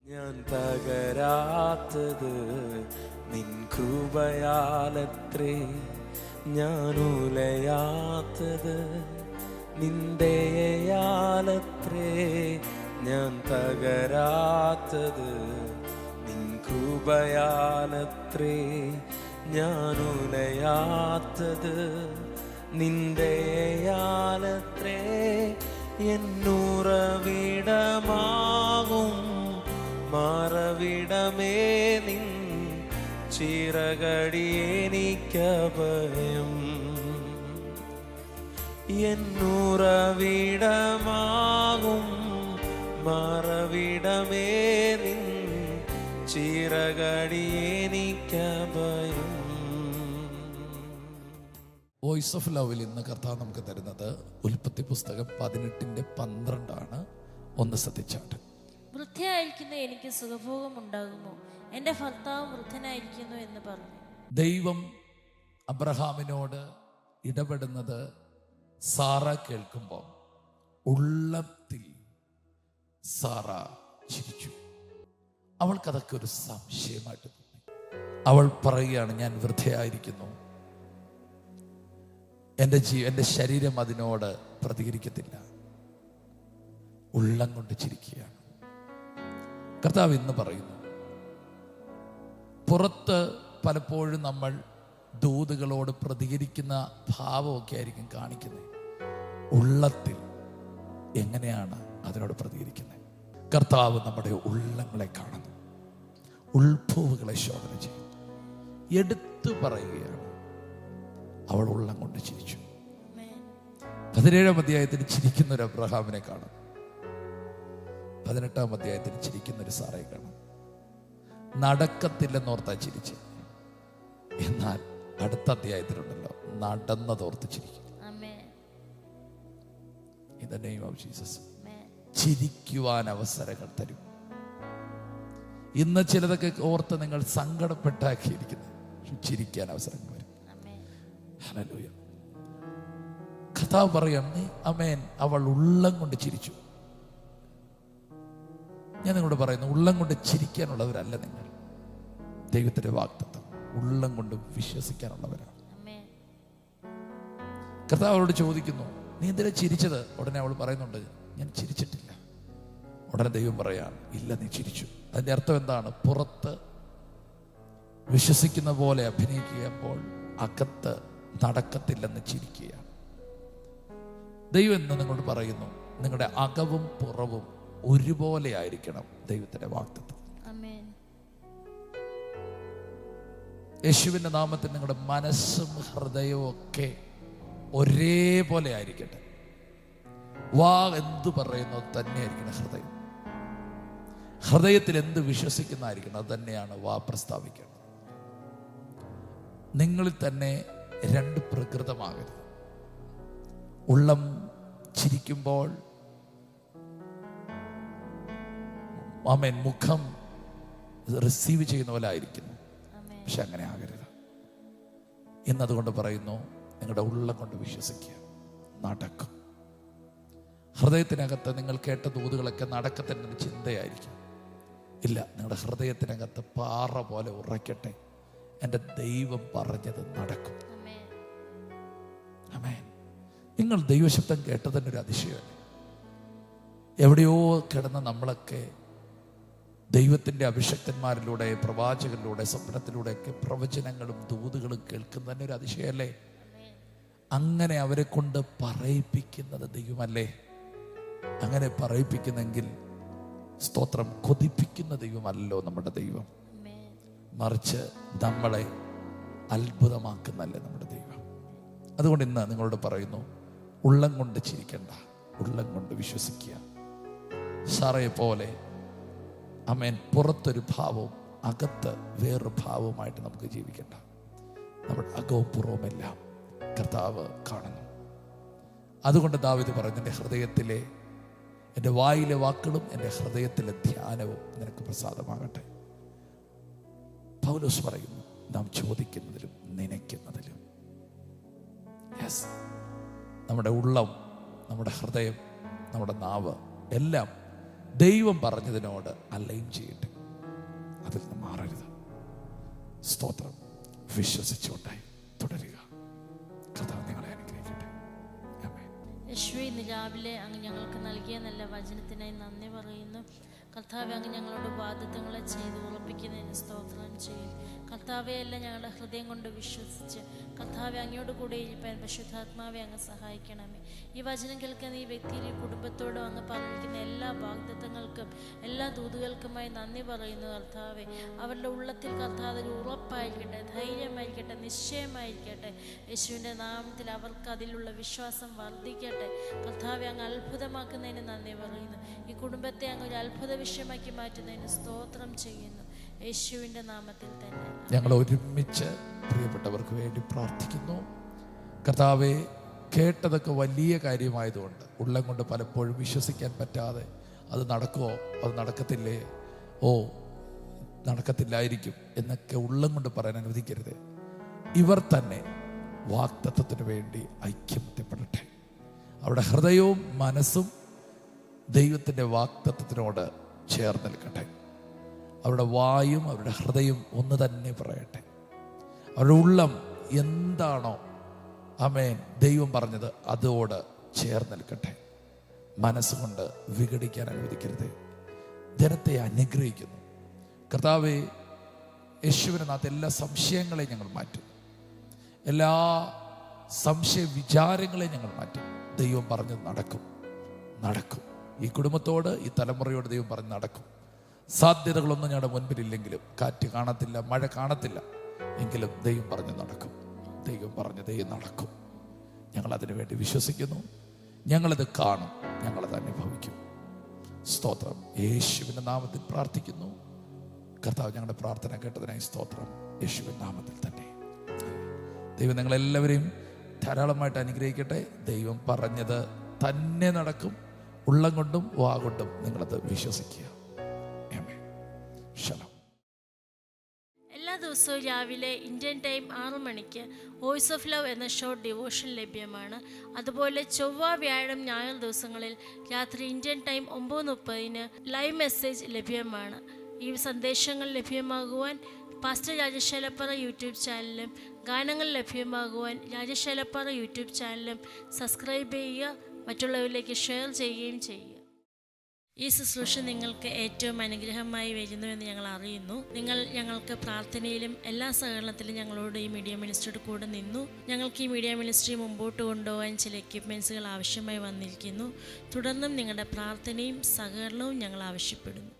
ഞാൻ തകരാത്തത് നിൻ കൃപയാലത്രേ, ഞാൻ ഉലയാത്തത് നിന്ദയാലത്രേ. ഞാൻ തകരാത്തത് നിൻ കൃപയാലത്രേ, ഞാൻ ഉലയാത്തത് നിന്ദയാലത്രേ. എന്നുറവിടമാകും മറവിടമേ നിൻ ചിറകടി എനിക്കഭയം. എന്നുറവിടമാകും മറവിടമേ നിൻ ചിറകടി എനിക്കഭയം. വോയിസ് ഓഫ് ലവിൽ ഇന്ന് കർത്താവ് നമുക്ക് തരുന്നത് ഉൽപ്പത്തി പുസ്തകം 18:12 ഒന്ന് ശ്രദ്ധിച്ചാട്ട്. വൃദ്ധയായിരിക്കുന്ന എനിക്ക് സുഖഭോഗം ഉണ്ടാകുമോ? എൻ്റെ ഭർത്താവ് വൃദ്ധനായിരിക്കുന്നു എന്ന് പറഞ്ഞു. ദൈവം അബ്രഹാമിനോട് ഇടപെടുന്നത് സാറ കേൾക്കുമ്പോൾ ഉള്ളത്തിൽ സാറ ചിരിച്ചു. അവൾക്കതൊക്കെ ഒരു സംശയമായിട്ട് തോന്നി. അവൾ പറയുകയാണ്, ഞാൻ വൃദ്ധയായിരിക്കുന്നു, എൻ്റെ ശരീരം അതിനോട് പ്രതികരിക്കത്തില്ല. ഉള്ളം കൊണ്ട് ചിരിക്കുകയാണ്. കർത്താവ് ഇന്ന് പറയുന്നു, പുറത്ത് പലപ്പോഴും നമ്മൾ ദൂതുകളോട് പ്രതികരിക്കുന്ന ഭാവമൊക്കെ ആയിരിക്കും കാണിക്കുന്നത്. ഉള്ളത്തിൽ എങ്ങനെയാണ് അതിനോട് പ്രതികരിക്കുന്നത്? കർത്താവ് നമ്മുടെ ഉള്ളങ്ങളെ കാണുന്നു, ഉൾഭൂവുകളെ ശോധന ചെയ്യുന്നു. എടുത്തു പറയുകയാണ്, അവൾ ഉള്ളം കൊണ്ട് ചിരിച്ചു. 17-ാം അധ്യായത്തിൽ ചിരിക്കുന്ന ഒരു അബ്രഹാമിനെ കാണും, 18-ാം അധ്യായത്തിൽ ചിരിക്കുന്ന ഒരു സാറയെ കാണും. നടക്കത്തില്ലെന്നോർത്താ ചിരിച്ച്, എന്നാൽ അടുത്ത അധ്യായത്തിലുണ്ടല്ലോ നടന്നതോർത്ത് ചിരിക്കും. In the name of Jesus. ചിരിക്കുവാൻ അവസരങ്ങൾ തരും. ഇന്ന് ചിലതൊക്കെ ഓർത്ത് നിങ്ങൾ സങ്കടപ്പെട്ടാക്കിയിരിക്കുന്നു, ചിരിക്കാൻ അവസരങ്ങൾ വരും. ഹല്ലേലൂയ. കർത്താവ് പറയാണ്, ആമേൻ, അവൾ ഉള്ളം കൊണ്ട് ചിരിച്ചു. ഞാൻ നിങ്ങളോട് പറയുന്നു, ഉള്ളം കൊണ്ട് ചിരിക്കാനുള്ളവരല്ല നിങ്ങൾ. ദൈവത്തിന്റെ വാഗ്ദത്തം ഉള്ളം കൊണ്ട് വിശ്വസിക്കാനുള്ളവരാണ്. കർത്താവ് അവളോട് ചോദിക്കുന്നു, നീ എന്തിനാ ചിരിച്ചത്? ഉടനെ അവൾ പറയുന്നുണ്ട്, ഞാൻ ചിരിച്ചിട്ടില്ല. ഉടനെ ദൈവം പറയാണ്, ഇല്ല, നീ ചിരിച്ചു. അതിന്റെ അർത്ഥം എന്താണ്? പുറത്ത് വിശ്വസിക്കുന്ന പോലെ അഭിനയിക്കുമ്പോൾ അകത്ത് നടക്കത്തില്ലെന്ന് ചിരിക്കുകയാണ്. ദൈവം എന്ന് നിങ്ങളോട് പറയുന്നു, നിങ്ങളുടെ അകവും പുറവും ഒരുപോലെ ആയിരിക്കണം. ദൈവത്തിന്റെ വാഗ്ദത്തം. യേശുവിന്റെ നാമത്തിൽ നിങ്ങളുടെ മനസ്സും ഹൃദയവും ഒക്കെ ഒരേപോലെ ആയിരിക്കട്ടെ. വാ എന്തു പറയുന്നു തന്നെയായിരിക്കണം ഹൃദയം. ഹൃദയത്തിൽ എന്ത് വിശ്വസിക്കുന്നതായിരിക്കണം അത് തന്നെയാണ് വാ പ്രസ്താവിക്കേണ്ടത്. നിങ്ങളിൽ തന്നെ രണ്ട് പ്രകൃതമാകരുത്. ഉള്ളം ചിരിക്കുമ്പോൾ ആമേൻ മുഖം റിസീവ് ചെയ്യുന്ന പോലെ ആയിരിക്കുന്നു. പക്ഷെ അങ്ങനെ ആകരുത്. എന്നതുകൊണ്ട് പറയുന്നു, നിങ്ങളുടെ ഉള്ളം കൊണ്ട് വിശ്വസിക്കുക, നടക്കും. ഹൃദയത്തിനകത്ത് നിങ്ങൾ കേട്ട ദൂതുകളൊക്കെ നടക്കത്തന്നെ ചിന്തയായിരിക്കും. ഇല്ല, നിങ്ങളുടെ ഹൃദയത്തിനകത്ത് പാറ പോലെ ഉറയ്ക്കട്ടെ, എൻ്റെ ദൈവം പറഞ്ഞത് നടക്കും. ആമേൻ. നിങ്ങൾ ദൈവശബ്ദം കേട്ടത് തന്നെ ഒരു അതിശയമല്ലേ? എവിടെയോ കിടന്ന നമ്മളൊക്കെ ദൈവത്തിൻ്റെ അഭിഷക്തന്മാരിലൂടെ, പ്രവാചകരിലൂടെ, സ്വപ്നത്തിലൂടെയൊക്കെ പ്രവചനങ്ങളും ദൂതുകളും കേൾക്കുന്ന തന്നെ ഒരു അതിശയമല്ലേ? അങ്ങനെ അവരെ കൊണ്ട് പറയിപ്പിക്കുന്നത് ദൈവമല്ലേ? അങ്ങനെ പറയിപ്പിക്കുന്നെങ്കിൽ സ്തോത്രം, കൊതിപ്പിക്കുന്ന ദൈവമല്ലോ നമ്മുടെ ദൈവം, മറിച്ച് നമ്മളെ അത്ഭുതമാക്കുന്നല്ലേ നമ്മുടെ ദൈവം. അതുകൊണ്ട് ഇന്ന് നിങ്ങളോട് പറയുന്നു, ഉള്ളം കൊണ്ട് ചിരിക്കണ്ട, ഉള്ളം കൊണ്ട് വിശ്വസിക്കുക. സാറയെ പോലെ ആമേൻ, പുറത്തൊരു ഭാവവും അകത്ത് വേറൊരു ഭാവവുമായിട്ട് നമുക്ക് ജീവിക്കണ്ട. നമ്മുടെ അകവും പുറവുമെല്ലാം കർത്താവ് കാണുന്നു. അതുകൊണ്ട് ദാവീദ് പറയുന്നു, എൻ്റെ ഹൃദയത്തിലെ, എൻ്റെ വായിലെ വാക്കുകളും എൻ്റെ ഹൃദയത്തിലെ ധ്യാനവും നിനക്ക് പ്രസാദമാകട്ടെ. പൗലോസ് പറയുന്നു, നാം ചോദിക്കുന്നതിലും നനയ്ക്കുന്നതിലും. യെസ്, നമ്മുടെ ഉള്ളം, നമ്മുടെ ഹൃദയം, നമ്മുടെ നാവ് എല്ലാം ദൈവം പറഞ്ഞതിനോട് അലൈൻ ചെയ്യട്ടെ. അതിൽ നിന്ന് മാറരുത്. സ്തോത്രം. വിശ്വസിച്ചുകൊണ്ടായി തുടരുക. കർത്താവ് നിങ്ങളെ അനുഗ്രഹിക്കട്ടെ. ആമേൻ. യേശുവേ, ഇന്ന് രാവിലെ അങ്ങ് ഞങ്ങൾക്ക് നൽകിയ നല്ല വചനത്തിനായി നന്ദി പറയുന്നു. കർത്താവെ, അങ്ങ് ഞങ്ങളുടെ വാഗ്ദത്തങ്ങളെ ചെയ്ത് ഉറപ്പിക്കുന്നതിന് സ്തോത്രം ചെയ്യും. കർത്താവെ, എല്ലാം ഞങ്ങളുടെ ഹൃദയം കൊണ്ട് വിശ്വസിച്ച് കർത്താവെ അങ്ങയോട് കൂടെ ഇരിപ്പാൻ പരിശുദ്ധാത്മാവെ അങ്ങ് സഹായിക്കണമേ. ഈ വചനം കേൾക്കുന്ന ഈ വ്യക്തിയിൽ ഈ കുടുംബത്തോടും അങ്ങ് പറഞ്ഞിരിക്കുന്ന എല്ലാ വാഗ്ദത്തങ്ങൾക്കും എല്ലാ ദൂതുകൾക്കുമായി നന്ദി പറയുന്നു. കർത്താവെ, അവരുടെ ഉള്ളത്തിൽ കർത്താവ് ഒരു ഉറപ്പായിരിക്കട്ടെ, ധൈര്യമായിരിക്കട്ടെ, നിശ്ചയമായിരിക്കട്ടെ. യേശുവിൻ്റെ നാമത്തിൽ അവർക്ക് അതിലുള്ള വിശ്വാസം വർദ്ധിക്കട്ടെ. കർത്താവെ, അങ്ങ് അത്ഭുതമാക്കുന്നതിന് നന്ദി പറയുന്നു. ഈ കുടുംബത്തെ അങ്ങ് ഒരു അത്ഭുത വിഷയമാക്കി മാറ്റുന്നതിന് സ്തോത്രം ചെയ്യുന്നു. യേശുവിൻ്റെ നാമത്തിൽ തന്നെ ഞങ്ങൾ ഒരുമിച്ച് പ്രിയപ്പെട്ടവർക്ക് വേണ്ടി പ്രാർത്ഥിക്കുന്നു. കർത്താവെ, കേട്ടതൊക്കെ വലിയ കാര്യമായതുകൊണ്ട് ഉള്ളം കൊണ്ട് പലപ്പോഴും വിശ്വസിക്കാൻ പറ്റാതെ അത് നടക്കുമോ, അത് നടക്കത്തില്ലേ, ഓ നടക്കത്തില്ലായിരിക്കും എന്നൊക്കെ ഉള്ളം കൊണ്ട് പറയാൻ അനുവദിക്കരുത്. ഇവർ തന്നെ വാഗ്ദത്തത്തിന് വേണ്ടി ഐക്യപ്പെടട്ടെ. അവരുടെ ഹൃദയവും മനസ്സും ദൈവത്തിൻ്റെ വാഗ്ദത്തത്തിനോട് ചേർന്ന് നിൽക്കട്ടെ. അവരുടെ വായും അവരുടെ ഹൃദയം ഒന്ന് തന്നെ പറയട്ടെ. അവരുടെ ഉള്ളം എന്താണോ ആമേൻ ദൈവം പറഞ്ഞത് അതോട് ചേർന്ന് നിൽക്കട്ടെ. മനസ്സുകൊണ്ട് വിഘടിക്കാൻ അനുവദിക്കരുത്. ജനത്തെ അനുഗ്രഹിക്കുന്നു. കർത്താവേ, യേശുവിനെ നാത്ത് എല്ലാ സംശയങ്ങളെയും ഞങ്ങൾ മാറ്റും. എല്ലാ സംശയ വിചാരങ്ങളെയും ഞങ്ങൾ മാറ്റും. ദൈവം പറഞ്ഞത് നടക്കും. ഈ കുടുംബത്തോട്, ഈ തലമുറയോട് ദൈവം പറഞ്ഞ് നടക്കും. സാധ്യതകളൊന്നും ഞങ്ങളുടെ മുൻപിലില്ലെങ്കിലും, കാറ്റ് കാണത്തില്ല, മഴ കാണത്തില്ല എങ്കിലും ദൈവം പറഞ്ഞ് നടക്കും. ദൈവം നടക്കും. ഞങ്ങളതിനു വേണ്ടി വിശ്വസിക്കുന്നു. ഞങ്ങളത് കാണും, ഞങ്ങളത് അനുഭവിക്കും. സ്തോത്രം. യേശുവിൻ്റെ നാമത്തിൽ പ്രാർത്ഥിക്കുന്നു. കർത്താവ് ഞങ്ങളുടെ പ്രാർത്ഥന കേട്ടതിനായി സ്തോത്രം. യേശുവിൻ്റെ നാമത്തിൽ തന്നെ. ദൈവം നിങ്ങളെല്ലാവരെയും ധാരാളമായിട്ട് അനുഗ്രഹിക്കട്ടെ. ദൈവം പറഞ്ഞത് തന്നെ നടക്കും. ഉള്ളം കൊണ്ടും വാ കൊണ്ടും നിങ്ങളത് വിശ്വസിക്കുക. എല്ലാ ദിവസവും രാവിലെ ഇന്ത്യൻ ടൈം 6 മണിക്ക് വോയിസ് ഓഫ് ലവ് എന്ന ഷോർട്ട് ഡിവോഷൻ ലഭ്യമാണ്. അതുപോലെ ചൊവ്വ, വ്യാഴം, ഞായർ ദിവസങ്ങളിൽ രാത്രി ഇന്ത്യൻ ടൈം 9:30 ലൈവ് മെസ്സേജ് ലഭ്യമാണ്. ഈ സന്ദേശങ്ങൾ ലഭ്യമാകുവാൻ പാസ്റ്റർ രാജശേലപ്പറ യൂട്യൂബ് ചാനലും ഗാനങ്ങൾ ലഭ്യമാകുവാൻ രാജശേലപ്പറ യൂട്യൂബ് ചാനലും സബ്സ്ക്രൈബ് ചെയ്യുക. മറ്റുള്ളവരിലേക്ക് ഷെയർ ചെയ്യുകയും ചെയ്യുക. ഈ ശുശ്രൂഷ നിങ്ങൾക്ക് ഏറ്റവും അനുഗ്രഹമായി വരുന്നുവെന്ന് ഞങ്ങൾ അറിയുന്നു. നിങ്ങൾ ഞങ്ങൾക്ക് പ്രാർത്ഥനയിലും എല്ലാ സഹകരണത്തിലും ഞങ്ങളോട് ഈ മീഡിയ മിനിസ്ട്രിയുടെ കൂടെ നിന്നു. ഞങ്ങൾക്ക് ഈ മീഡിയ മിനിസ്ട്രി മുമ്പോട്ട് കൊണ്ടുപോകാൻ ചില എക്യുപ്മെൻറ്റ്സുകൾ ആവശ്യമായി വന്നിരിക്കുന്നു. തുടർന്നും നിങ്ങളുടെ പ്രാർത്ഥനയും സഹകരണവും ഞങ്ങൾ ആവശ്യപ്പെടുന്നു.